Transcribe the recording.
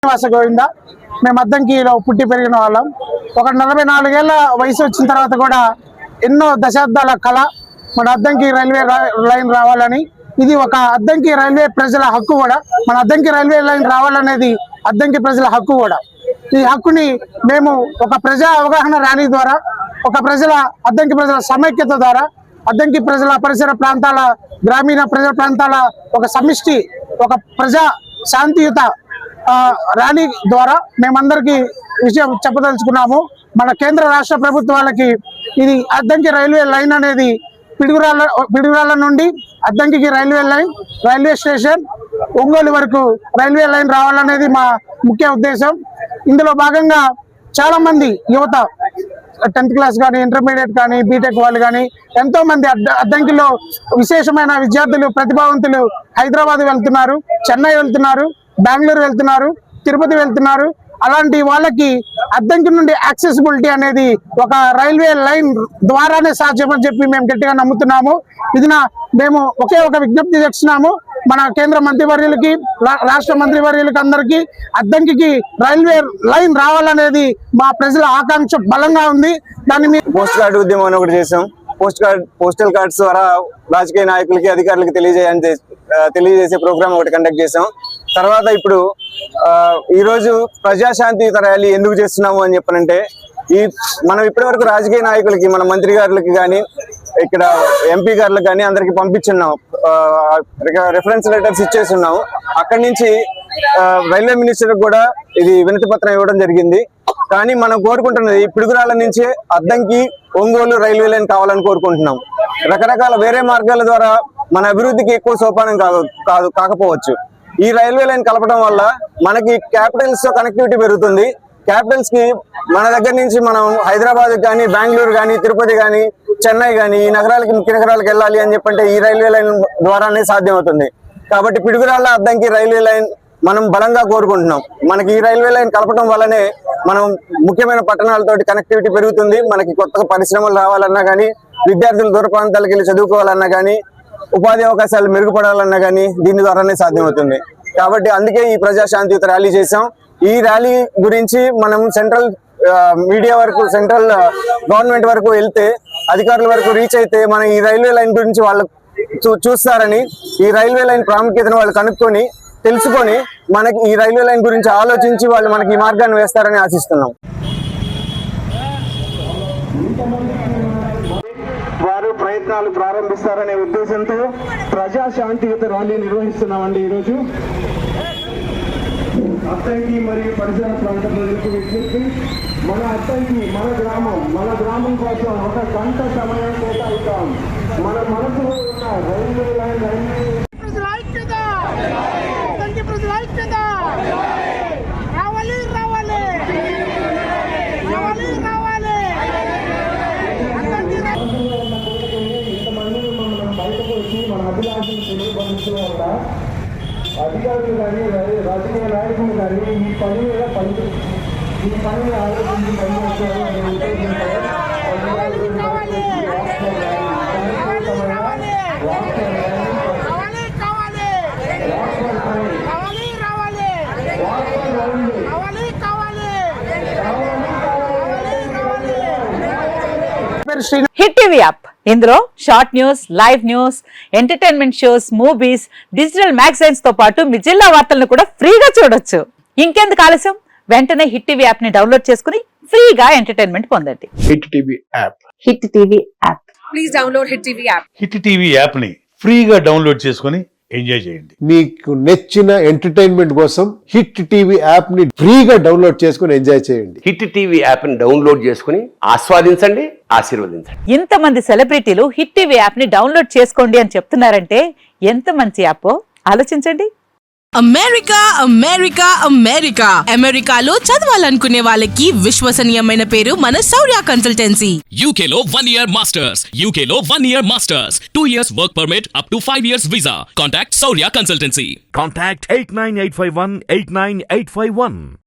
శ్రీనివాస గోవింద. మేము అద్దంకిలో పుట్టి పెరిగిన వాళ్ళం. ఒక 44 ఏళ్ల వయసు వచ్చిన తర్వాత కూడా ఎన్నో దశాబ్దాల కళ మన అద్దంకి రైల్వే లైన్ రావాలని. ఇది ఒక అద్దంకి రైల్వే ప్రజల హక్కు కూడా. మన అద్దంకి రైల్వే లైన్ రావాలనేది అద్దంకి ప్రజల హక్కు కూడా. ఈ హక్కుని మేము ఒక ప్రజా అవగాహన ర్యాలీ ద్వారా, ఒక అద్దంకి ప్రజల సమైక్యత ద్వారా, అద్దంకి ప్రజల పరిసర ప్రాంతాల గ్రామీణ ప్రజల ప్రాంతాల ఒక సమిష్టి, ఒక ప్రజా శాంతియుత ర్యాలీ ద్వారా మేమందరికీ విషయం చెప్పదలుచుకున్నాము. మన కేంద్ర రాష్ట్ర ప్రభుత్వాలకి ఇది అద్దంకి రైల్వే లైన్ అనేది పిడుగురాళ్ళ నుండి అద్దంకి రైల్వే స్టేషన్ ఒంగోలు వరకు రైల్వే లైన్ రావాలనేది మా ముఖ్య ఉద్దేశం. ఇందులో భాగంగా చాలా మంది యువత 10th క్లాస్ కానీ, ఇంటర్మీడియట్ కానీ, బీటెక్ వాళ్ళు కానీ ఎంతో మంది అద్దంకిలో విశేషమైన విద్యార్థులు, ప్రతిభావంతులు హైదరాబాద్ వెళ్తున్నారు, చెన్నై వెళ్తున్నారు, బెంగళూరు వెళ్తున్నారు, తిరుపతి వెళ్తున్నారు. అలాంటి వాళ్ళకి అద్దంకి నుండి యాక్సెసిబిలిటీ అనేది ఒక రైల్వే లైన్ ద్వారానే సాధ్యమని చెప్పి మేము గట్టిగా నమ్ముతున్నాము. ఇది మేము ఒకే ఒక విజ్ఞప్తి చేస్తున్నాము మన కేంద్ర మంత్రివర్యులకి, రాష్ట్ర మంత్రివర్యులకి, అందరికీ అద్దంకి రైల్వే లైన్ రావాలనేది మా ప్రజల ఆకాంక్ష బలంగా ఉంది. దాన్ని పోస్ట్ కార్డు ఉద్యమం అని ఒకటి చేసాం. పోస్టల్ కార్డ్స్ ద్వారా రాజకీయ నాయకులకి, అధికారులకి తెలియజేసే ప్రోగ్రామ్ ఒకటి కండక్ట్ చేసాం. తర్వాత ఇప్పుడు ఈరోజు ప్రజాశాంతియుత ర్యాలీ ఎందుకు చేస్తున్నాము అని చెప్పనంటే, మనం ఇప్పటి వరకు రాజకీయ నాయకులకి, మన మంత్రి గారులకి కానీ, ఇక్కడ ఎంపీ గారులకు కానీ అందరికి పంపించున్నాం, రెఫరెన్స్ లెటర్స్ ఇచ్చేస్తున్నాము. అక్కడి నుంచి రైల్వే మినిస్టర్ కూడా ఇది వినతి పత్రం ఇవ్వడం జరిగింది. కానీ మనం కోరుకుంటున్నది పిడుగురాళ్ళ నుంచి అద్దంకి ఒంగోలు రైల్వే లైన్ కావాలని కోరుకుంటున్నాం. రకరకాల వేరే మార్గాల ద్వారా మన అభివృద్ధికి ఎక్కువ సోపానం కాకపోవచ్చు. ఈ రైల్వే లైన్ కలపడం వల్ల మనకి క్యాపిటల్స్ తో కనెక్టివిటీ పెరుగుతుంది. క్యాపిటల్స్ కి మన దగ్గర నుంచి మనం హైదరాబాద్ కానీ, బెంగళూరు కానీ, తిరుపతి కానీ, చెన్నై కానీ ఈ నగరాలకి, ముఖ్య నగరాలకు వెళ్ళాలి అని చెప్పంటే ఈ రైల్వే లైన్ ద్వారానే సాధ్యమవుతుంది. కాబట్టి పిడుగురాళ్ళ అద్దంకి రైల్వే లైన్ మనం బలంగా కోరుకుంటున్నాం. మనకి ఈ రైల్వే లైన్ కలపడం వల్లనే మనం ముఖ్యమైన పట్టణాలతోటి కనెక్టివిటీ పెరుగుతుంది. మనకి కొత్తగా పరిశ్రమలు రావాలన్నా కానీ, విద్యార్థులు దూర ప్రాంతాలకు వెళ్ళి చదువుకోవాలన్నా కానీ, ఉపాధి అవకాశాలు మెరుగుపడాలన్నా కానీ దీని ద్వారానే సాధ్యమవుతుంది. కాబట్టి అందుకే ఈ ప్రజాశాంతియుత ర్యాలీ చేసాం. ఈ ర్యాలీ గురించి మనం సెంట్రల్ మీడియా వరకు, సెంట్రల్ గవర్నమెంట్ వరకు వెళ్తే, అధికారుల వరకు రీచ్ అయితే మన ఈ రైల్వే లైన్ గురించి వాళ్ళు చూస్తారని, ఈ రైల్వే లైన్ ప్రాముఖ్యతను వాళ్ళు కనుక్కొని తెలుసుకొని మనకి ఈ రైల్వే లైన్ గురించి ఆలోచించి వాళ్ళు మనకి ఈ మార్గాన్ని వేస్తారని ఆశిస్తున్నాం. వారు ప్రయత్నాలు ప్రారంభిస్తారనే ఉద్దేశంతో ప్రజాశాంతియుత ర్యాలీ నిర్వహిస్తున్నామండి. ఈరోజు అద్దంకి మరియు పరిసర ప్రాంత ప్రజలకు విజ్ఞప్తి, మన అద్దంకి, మన గ్రామం కోసం ఒక గంట సమయం కేటాయిస్తాం. మన మనసులో ఉన్న రైల్వే లైన్ అధికారులు కానీ, రాజకీయ నాయకులు కానీ ఈ పని మీద ఆలోచించి పనిచేస్తారు అనే ఉద్దేశంతో హిట్ టీవీ యాప్. ఇందులో short news, live news, entertainment shows, movies, digital magazines తో పాటు మీ జిల్లా వార్తలను కూడా ఫ్రీగా చూడొచ్చు. ఇంకెందుకు ఆలస్యం, వెంటనే హిట్ టీవీ యాప్ ని డౌన్లోడ్ చేసుకుని ఫ్రీగా ఎంటర్టైన్మెంట్ పొందండి. Hit TV app. Hit TV app. Please download hit TV app. Hit TV app ని ఫ్రీగా డౌన్లోడ్ చేసుకుని ఎంజాయ్ చేయండి. మీకు నచ్చిన ఎంటర్టైన్మెంట్ కోసం హిట్ టీవీ యాప్ ని ఫ్రీగా డౌన్లోడ్ చేసుకుని ఎంజాయ్ చేయండి. హిట్ టీవీ యాప్ ని డౌన్లోడ్ చేసుకుని ఆస్వాదించండి, ఆశీర్వదించండి. ఇంతమంది సెలబ్రిటీలు హిట్ టీవీ యాప్ ని డౌన్లోడ్ చేసుకోండి అని చెప్తున్నారంటే ఎంత మంచి యాప్ ఆలోచించండి. అమెరికా అమెరికాలో చదవాలనుకునే వాళ్ళకి విశ్వసనీయమైన పేరు మన శౌర్య కన్సల్టెన్సీ. UK లో 1 year masters, UK లో 1 year masters, 2 years work permit up to 5 years visa. Contact Saurya Consultancy. Contact 89851 89851.